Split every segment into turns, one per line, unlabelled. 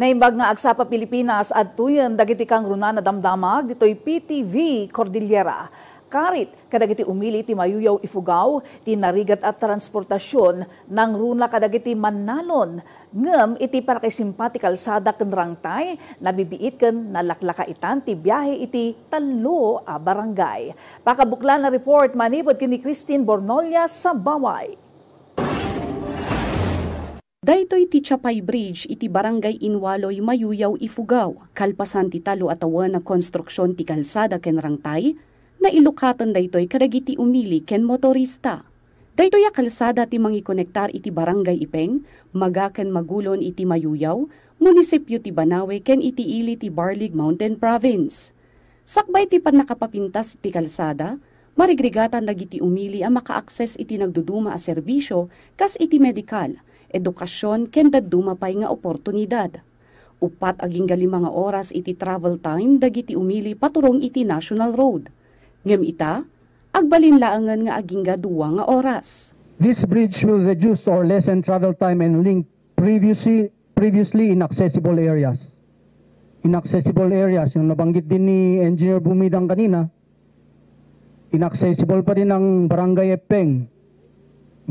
Naimbag nga agsapa Pilipinas at tuyan dagiti kang runa na damdamag ditoy PTV Cordillera. Karit kadagiti umili ti mayuyaw ifugaw ti narigat at transportasyon ng runa kadagiti Mannalon. Ngem iti para kay simpati kalsada ken rangtay nabibiit ken nalaklakaitan ti biyahe iti tallo a barangay. Pakabuklan na report manipod kini Christine Bornolia sa Baway.
Daytoy ti Chapay Bridge iti barangay Inwaloy mayuyaw ifugaw. Kalpasan ti talo atawan na konstruksyon ti kalsada ken rangtay na ilukatan daytoy kadagiti umili ken motorista. Daytoy a kalsada ti mangikonektar iti barangay Ipeng, maga ken magulon iti mayuyaw, munisipyo ti Banawe ken iti ili ti Barlig Mountain Province. Sakbay ti pannakapapintas ti kalsada, marigrigatan dagiti umili a maka-access iti nagduduma a serbisyo kas iti medikal, edukasyon ken dadduma pay nga oportunidad. Upat aging gali mga oras iti travel time dagiti umili paturong iti National Road. Ngem ita, agbalin laangan nga aging gaduwa nga oras.
This bridge will reduce or lessen travel time and link previously inaccessible areas. Inaccessible areas, yung nabanggit din ni Engineer Bumidang kanina, inaccessible pa rin ang Barangay Epeng,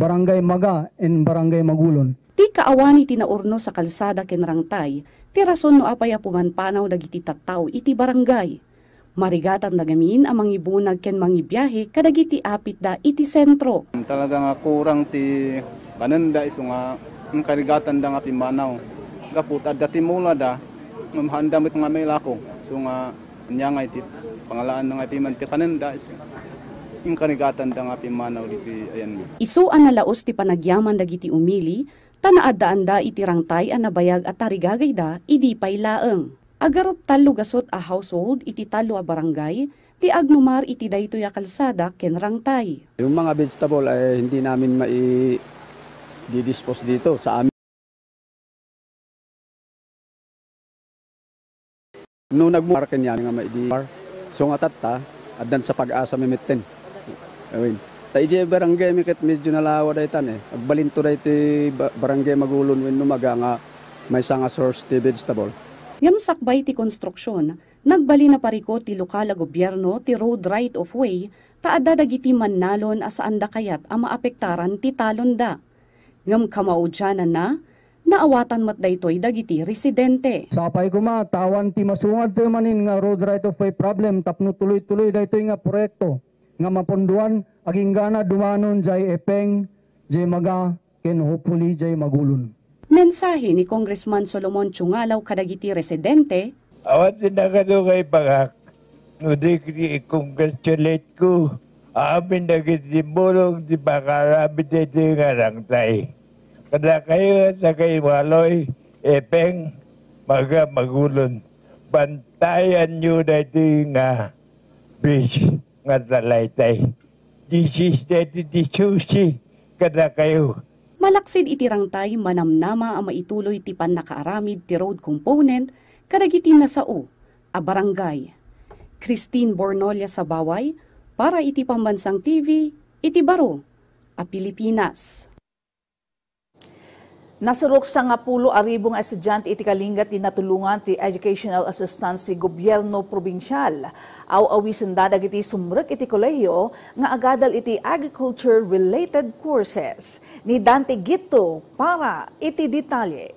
Barangay Maga, and Barangay Magulon.
Ti kaawani tinaurno sa kalsada ken rangtay, ti rason no apaya pumanpanaw dagiti tattaw iti barangay. Marigatan nagamin ang mangibunag ken mangibiyahe kadagiti apit da iti sentro.
Talaga nga kurang ti kananda iso nga karigatan da nga pimanaw. Gaput adda ti mula da mamhandamit nga may lako. So nga anya nga iti pangalaan nga ti man ti kananda iso. Yung karigatan da nga pimanaw diti ayan.
Isu an nalaos ti panagyaman dagiti umili tanaadaan da iti rangtay an nabayag at tarigagay da idi pay laeng. Agarop talo gasot a household iti talo a barangay, ti agmumar iti daytoy a kalsada ken rangtay.
Yung mga vegetable ay hindi namin mai-dispose dito sa amin. Nung nagmumarken yan nga mai-di-par, so nga tatta, adan sa pag-asa mimitten. Awin. Ta ije barangay mikit medyo nalawa daytan Agbalinto dayti barangay Magulon wenno maga nga may sanga source ti vegetable.
Ngem sakbay ti konstruksyon, nagbali na pariko ti lokal a gobyerno ti road right of way, taadda dagiti Mannalon asaan da kayat a maapektaran ti talon da. Ngem kamaudyanan na, naawatan mat daytoy dagiti residente.
Sapay ko tawan ti masungad ti manin nga road right of way problem tapno tuloy-tuloy daytoy nga proyekto nga maponduan aging gana dumanon jay Epeng, jay Maga, ken hopefully jay Magulon.
Mensahe ni Congressman Solomon Chungalaw kadagiti residente.
Awat sinagado kay pagak, nudik i-congratulate ko. Amin dagiti bulong di pakarabit ito nga rangtay. Kada kayo sa kay Waloy, Epeng, Maga, Magulon. Bantayan nyo na ito nga bridge nga talaytay. This is the sushi. Kada kayo.
Malaksid iti rangtay manamnama ang maituloy ti pannakaaramid ti road component kadagiti nasao a barangay. Christine Bornolia sa Baway para iti Pambansang TV, iti Baro, a Pilipinas.
Nasurok sa nga 10,000 estudyante iti Kalinga ti natulungan ti educational assistance ti gobyerno probinsyal. Aw-awisan dadag iti sumrek iti kolehiyo nga agadal iti agriculture-related courses. Ni Dante Gito para iti detalye.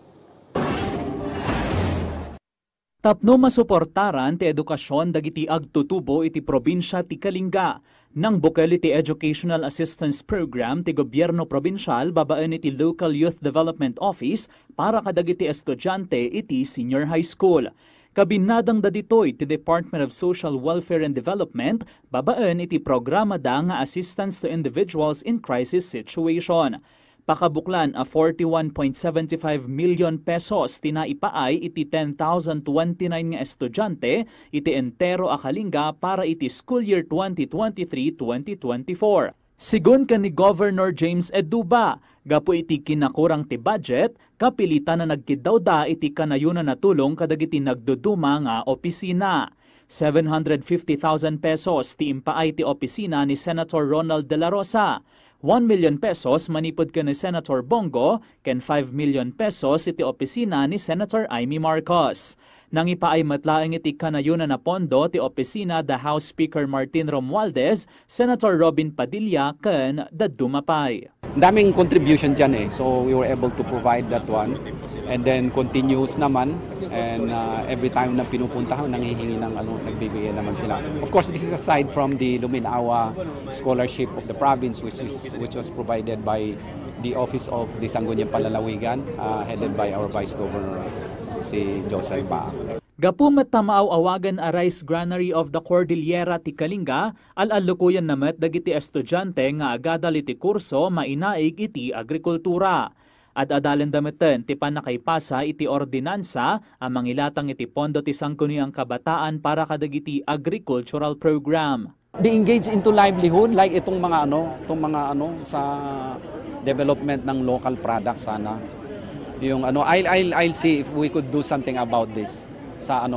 Tapno masuportaran ti edukasyon dagiti agtutubo iti probinsya ti Kalinga. Nang bukel iti Educational Assistance Program ti gobyerno probinsyal babaan iti Local Youth Development Office para kadagiti estudyante iti senior high school. Kabinadang daditoy ti Department of Social Welfare and Development babaan iti programa da nga assistance to individuals in crisis situation. Pakabuklan a 41.75 million pesos tinaipaay iti 10,029 nga estudyante iti entero a Kalinga para iti school year 2023-2024. Sigun kan ni Governor James Eduba, gapo iti kinakurang ti budget, kapilitan na nagkidawda iti kanayunan na tulong kadagiti nagduduma nga opisina. 750,000 pesos ti impaay ti opisina ni Senator Ronald De La Rosa. 1 million pesos manipod ka ni Senator Bongo, ken 5 million pesos iti opisina ni Senator Amy Marcos. Nang ipaay matlaeng iti kanayunan na pondo ti opisina the House Speaker Martin Romualdez, Senator Robin Padilla ken dadumapay.
Daming contribution dyan so we were able to provide that one. And then continuous naman, and every time na pinupuntahan, nanghihingi ng nagbibigay naman sila. Of course, this is aside from the Luminawa Scholarship of the province, which was provided by the Office of the Sangguniang Palalawigan, headed by our Vice Governor, si Joseph Ba.
Gapumet tamaaw awagan a rice granary of the Cordillera ti Kalinga, al-alukuyan namet dagiti estudyante nga agadal iti kurso mainaig iti agrikultura. At adalan dameten ti panakaipasa iti ordinansa ang mangilatang iti pondo ti Sangguniang Kabataan para kadagiti agricultural program.
Be engaged into livelihood like itong mga sa development ng local products sana. Yung I'll see if we could do something about this sa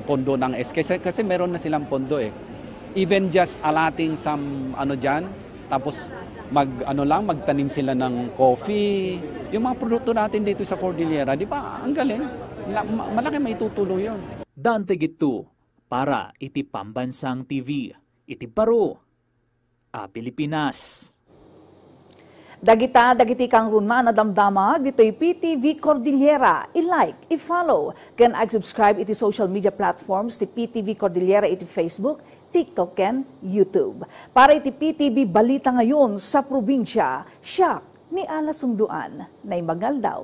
pondo ng SK kasi meron na silang pondo Even just allotting some diyan, tapos magtanim sila ng coffee. Yung mga produkto natin dito sa Cordillera, di ba? Ang galing. Malaki may tutuloy yun.
Dante Gitu, para iti Pambansang TV, iti Baro, Pilipinas.
Dagiti kang runa na damdama, dito'y PTV Cordillera. I-like, i-follow, can subscribe iti social media platforms ti PTV Cordillera iti Facebook, TikTok ken YouTube. Para iti PTV Balita Ngayon sa probinsya, siya ni Ala Sungduan na Magaldaw.